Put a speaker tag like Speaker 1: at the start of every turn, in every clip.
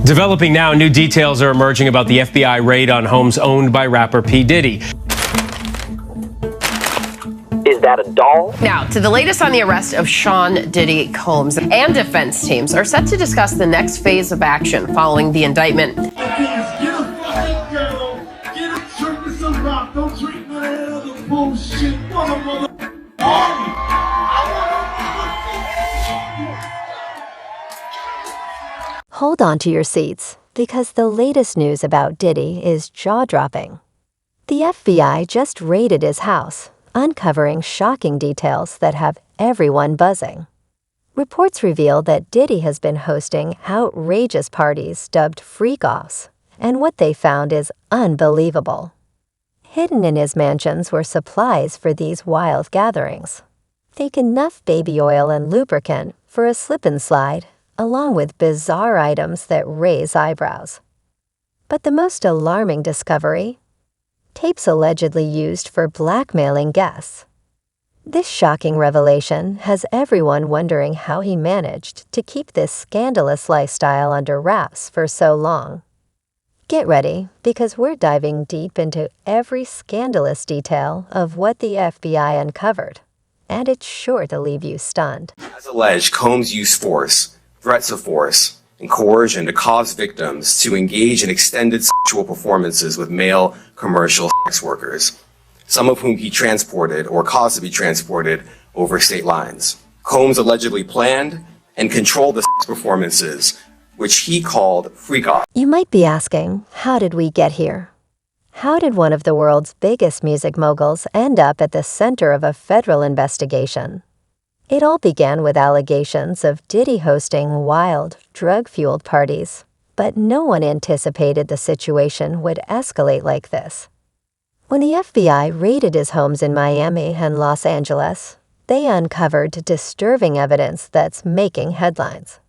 Speaker 1: Developing now, new details are emerging about the FBI raid on homes owned by rapper P. Diddy.
Speaker 2: Is that a doll?
Speaker 3: Now, to the latest on the arrest of Sean Diddy Combs, and defense teams are set to discuss the next phase of action following the indictment.
Speaker 4: Hold on to your seats, because the latest news about Diddy is jaw-dropping. The FBI just raided his house, uncovering shocking details that have everyone buzzing. Reports reveal that Diddy has been hosting outrageous parties dubbed freak-offs, and what they found is unbelievable. Hidden in his mansions were supplies for these wild gatherings. Think enough baby oil and lubricant for a slip and slide, along with bizarre items that raise eyebrows. But the most alarming discovery? Tapes allegedly used for blackmailing guests. This shocking revelation has everyone wondering how he managed to keep this scandalous lifestyle under wraps for so long. Get ready, because we're diving deep into every scandalous detail of what the FBI uncovered, and it's sure to leave you stunned.
Speaker 5: As alleged, Combs used force, threats of force, and coercion to cause victims to engage in extended sexual performances with male commercial sex workers, some of whom he transported or caused to be transported over state lines. Combs allegedly planned and controlled the sex performances, which he called freak-off.
Speaker 4: You might be asking, how did we get here? How did one of the world's biggest music moguls end up at the center of a federal investigation? It all began with allegations of Diddy hosting wild, drug-fueled parties, but no one anticipated the situation would escalate like this. When the FBI raided his homes in Miami and Los Angeles, they uncovered disturbing evidence that's making headlines.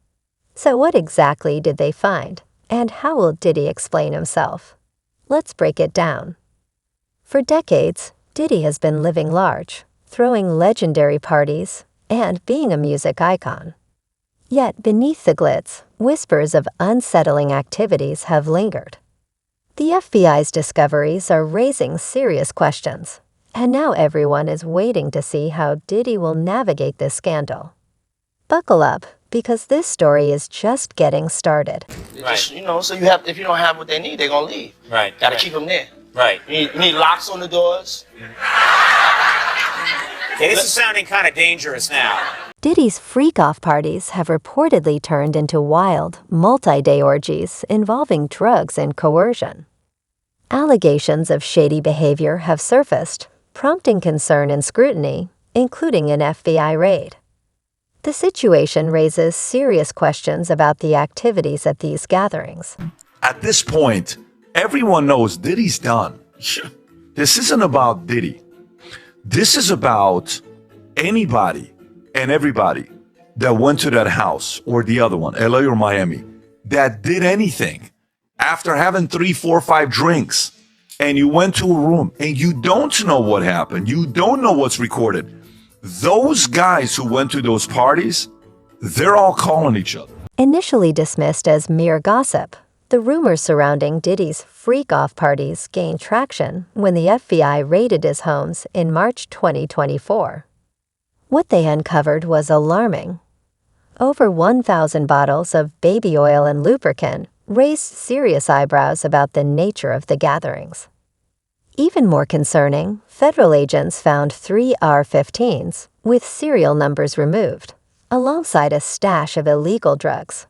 Speaker 4: So what exactly did they find, and how will Diddy explain himself? Let's break it down. For decades, Diddy has been living large, throwing legendary parties, and being a music icon. Yet beneath the glitz, whispers of unsettling activities have lingered. The FBI's discoveries are raising serious questions, and now everyone is waiting to see how Diddy will navigate this scandal. Buckle up, because this story is just getting started.
Speaker 6: Right. Just, so if you don't have what they need, they're gonna leave. Right. Gotta keep them there. Right. You need locks on the doors.
Speaker 7: Okay, this is sounding kind of dangerous now.
Speaker 4: Diddy's freak-off parties have reportedly turned into wild, multi-day orgies involving drugs and coercion. Allegations of shady behavior have surfaced, prompting concern and scrutiny, including an FBI raid. The situation raises serious questions about the activities at these gatherings.
Speaker 8: At this point, everyone knows Diddy's done. This isn't about Diddy. This is about anybody and everybody that went to that house or the other one, LA or Miami, that did anything after having 3, 4, 5 drinks, and you went to a room and you don't know what happened. You don't know what's recorded. Those guys who went to those parties, they're all calling each other.
Speaker 4: Initially dismissed as mere gossip, the rumors surrounding Diddy's freak-off parties gained traction when the FBI raided his homes in March 2024. What they uncovered was alarming. Over 1,000 bottles of baby oil and lubricant raised serious eyebrows about the nature of the gatherings. Even more concerning, federal agents found 3 AR-15s with serial numbers removed, alongside a stash of illegal drugs.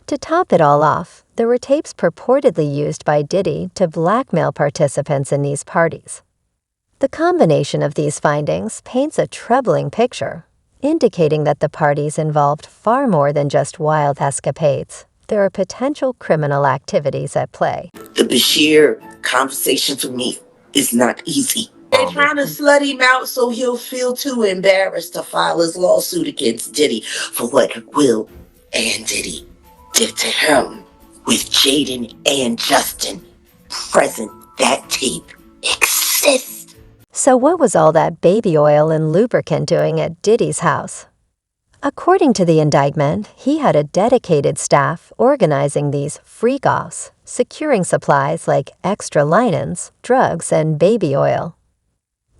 Speaker 4: To top it all off, there were tapes purportedly used by Diddy to blackmail participants in these parties. The combination of these findings paints a troubling picture, indicating that the parties involved far more than just wild escapades. There are potential criminal activities at play.
Speaker 9: The Bashir conversation for me is not easy. They're trying to slut him out so he'll feel too embarrassed to file his lawsuit against Diddy for what Will and Diddy did to him. With Jaden and Justin present, that tape exists.
Speaker 4: So what was all that baby oil and lubricant doing at Diddy's house? According to the indictment, he had a dedicated staff organizing these freak-offs, securing supplies like extra linens, drugs, and baby oil.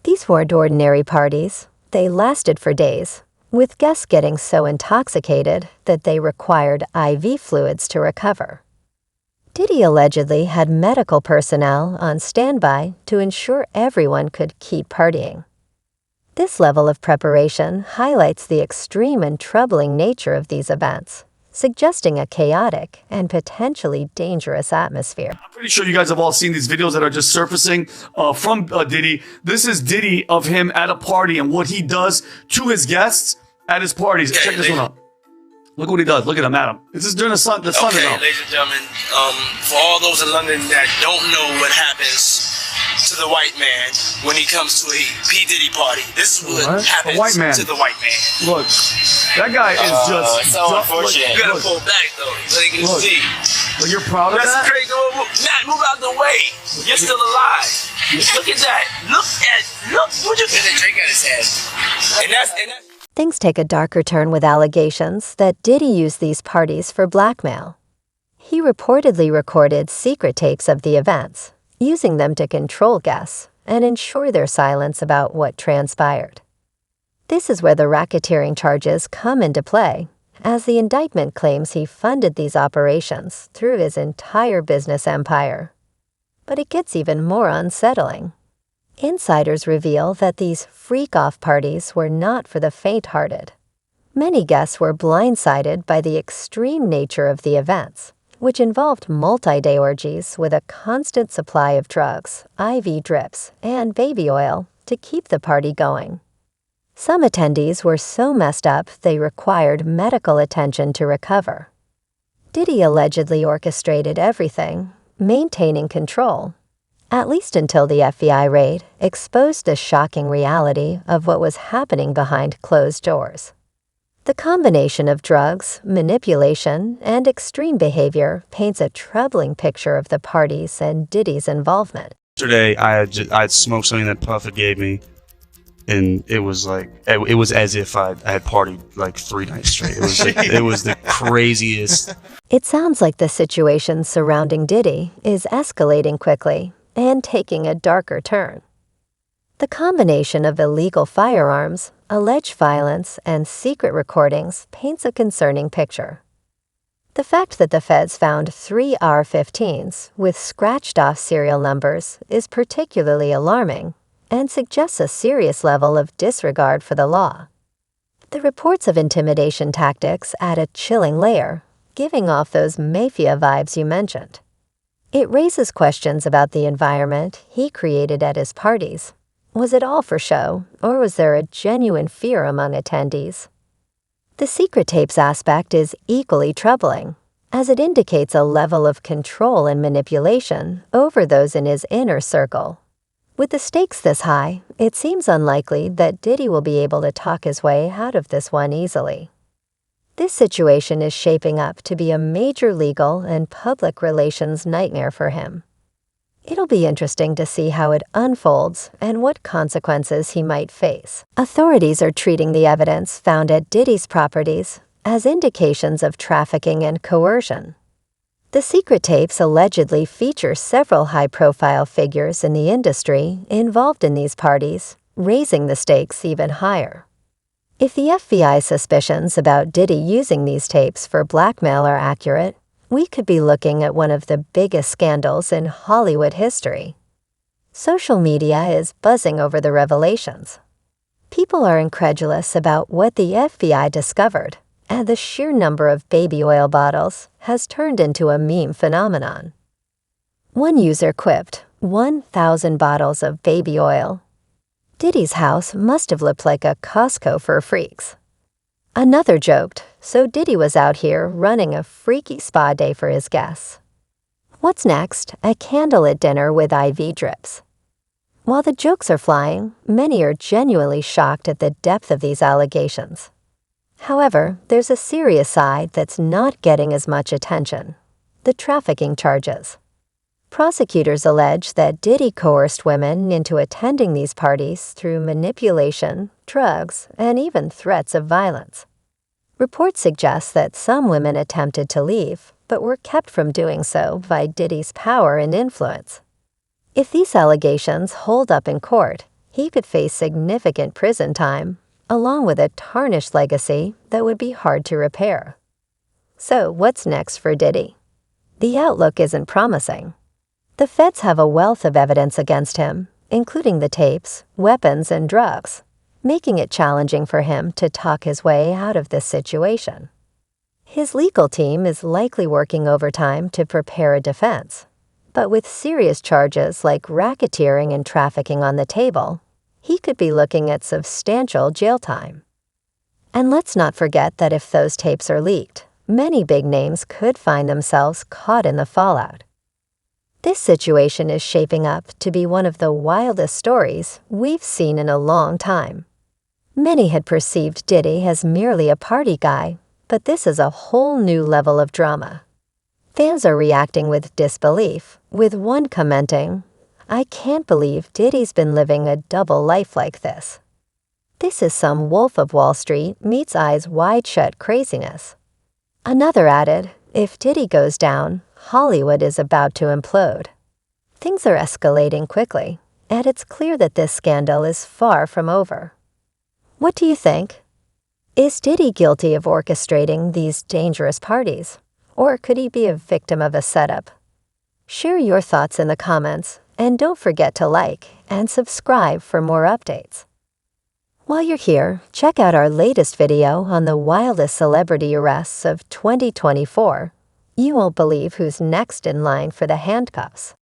Speaker 4: These weren't ordinary parties. They lasted for days, with guests getting so intoxicated that they required IV fluids to recover. Diddy allegedly had medical personnel on standby to ensure everyone could keep partying. This level of preparation highlights the extreme and troubling nature of these events, suggesting a chaotic and potentially dangerous atmosphere.
Speaker 8: I'm pretty sure you guys have all seen these videos that are just surfacing from Diddy. This is Diddy of him at a party and what he does to his guests at his parties. Check this one out. Look what he does. Look at him, Adam. This is during the sun. The sun is out.
Speaker 6: Ladies and gentlemen, for all those in London that don't know what happens to the white man when he comes to a P. Diddy party, this is what happens to the white man.
Speaker 8: Look, that guy is just...
Speaker 6: It's so unfortunate. You gotta pull back, though, so you can see.
Speaker 8: Look, you're proud of that?
Speaker 6: That's crazy. Matt, move out the way. You're still alive. Look at that. Look. What you get a drink out his head. And that's...
Speaker 4: Things take a darker turn with allegations that Diddy used these parties for blackmail. He reportedly recorded secret tapes of the events, using them to control guests and ensure their silence about what transpired. This is where the racketeering charges come into play, as the indictment claims he funded these operations through his entire business empire. But it gets even more unsettling. Insiders reveal that these freak-off parties were not for the faint-hearted. Many guests were blindsided by the extreme nature of the events, which involved multi-day orgies with a constant supply of drugs, IV drips, and baby oil to keep the party going. Some attendees were so messed up they required medical attention to recover. Diddy allegedly orchestrated everything, maintaining control, at least until the FBI raid exposed the shocking reality of what was happening behind closed doors. The combination of drugs, manipulation, and extreme behavior paints a troubling picture of the parties and Diddy's involvement.
Speaker 10: Yesterday, I had smoked something that Puffett gave me, and it was as if I had partied like 3 nights straight. It was the craziest.
Speaker 4: It sounds like the situation surrounding Diddy is escalating quickly and taking a darker turn. The combination of illegal firearms, alleged violence, and secret recordings paints a concerning picture. The fact that the feds found 3 AR-15s with scratched-off serial numbers is particularly alarming and suggests a serious level of disregard for the law. The reports of intimidation tactics add a chilling layer, giving off those mafia vibes you mentioned. It raises questions about the environment he created at his parties. Was it all for show, or was there a genuine fear among attendees? The secret tapes aspect is equally troubling, as it indicates a level of control and manipulation over those in his inner circle. With the stakes this high, it seems unlikely that Diddy will be able to talk his way out of this one easily. This situation is shaping up to be a major legal and public relations nightmare for him. It'll be interesting to see how it unfolds and what consequences he might face. Authorities are treating the evidence found at Diddy's properties as indications of trafficking and coercion. The secret tapes allegedly feature several high-profile figures in the industry involved in these parties, raising the stakes even higher. If the FBI's suspicions about Diddy using these tapes for blackmail are accurate, we could be looking at one of the biggest scandals in Hollywood history. Social media is buzzing over the revelations. People are incredulous about what the FBI discovered, and the sheer number of baby oil bottles has turned into a meme phenomenon. One user quipped, 1,000 bottles of baby oil. Diddy's house must have looked like a Costco for freaks. Another joked, so Diddy was out here running a freaky spa day for his guests. What's next? A candlelit dinner with IV drips. While the jokes are flying, many are genuinely shocked at the depth of these allegations. However, there's a serious side that's not getting as much attention: the trafficking charges. Prosecutors allege that Diddy coerced women into attending these parties through manipulation, drugs, and even threats of violence. Reports suggest that some women attempted to leave, but were kept from doing so by Diddy's power and influence. If these allegations hold up in court, he could face significant prison time, along with a tarnished legacy that would be hard to repair. So, what's next for Diddy? The outlook isn't promising. The feds have a wealth of evidence against him, including the tapes, weapons, and drugs, making it challenging for him to talk his way out of this situation. His legal team is likely working overtime to prepare a defense, but with serious charges like racketeering and trafficking on the table, he could be looking at substantial jail time. And let's not forget that if those tapes are leaked, many big names could find themselves caught in the fallout. This situation is shaping up to be one of the wildest stories we've seen in a long time. Many had perceived Diddy as merely a party guy, but this is a whole new level of drama. Fans are reacting with disbelief, with one commenting, "I can't believe Diddy's been living a double life like this. This is some Wolf of Wall Street meets Eyes Wide Shut craziness." Another added, "If Diddy goes down, Hollywood is about to implode." Things are escalating quickly, and it's clear that this scandal is far from over. What do you think? Is Diddy guilty of orchestrating these dangerous parties, or could he be a victim of a setup? Share your thoughts in the comments, and don't forget to like and subscribe for more updates. While you're here, check out our latest video on the wildest celebrity arrests of 2024. You won't believe who's next in line for the handcuffs.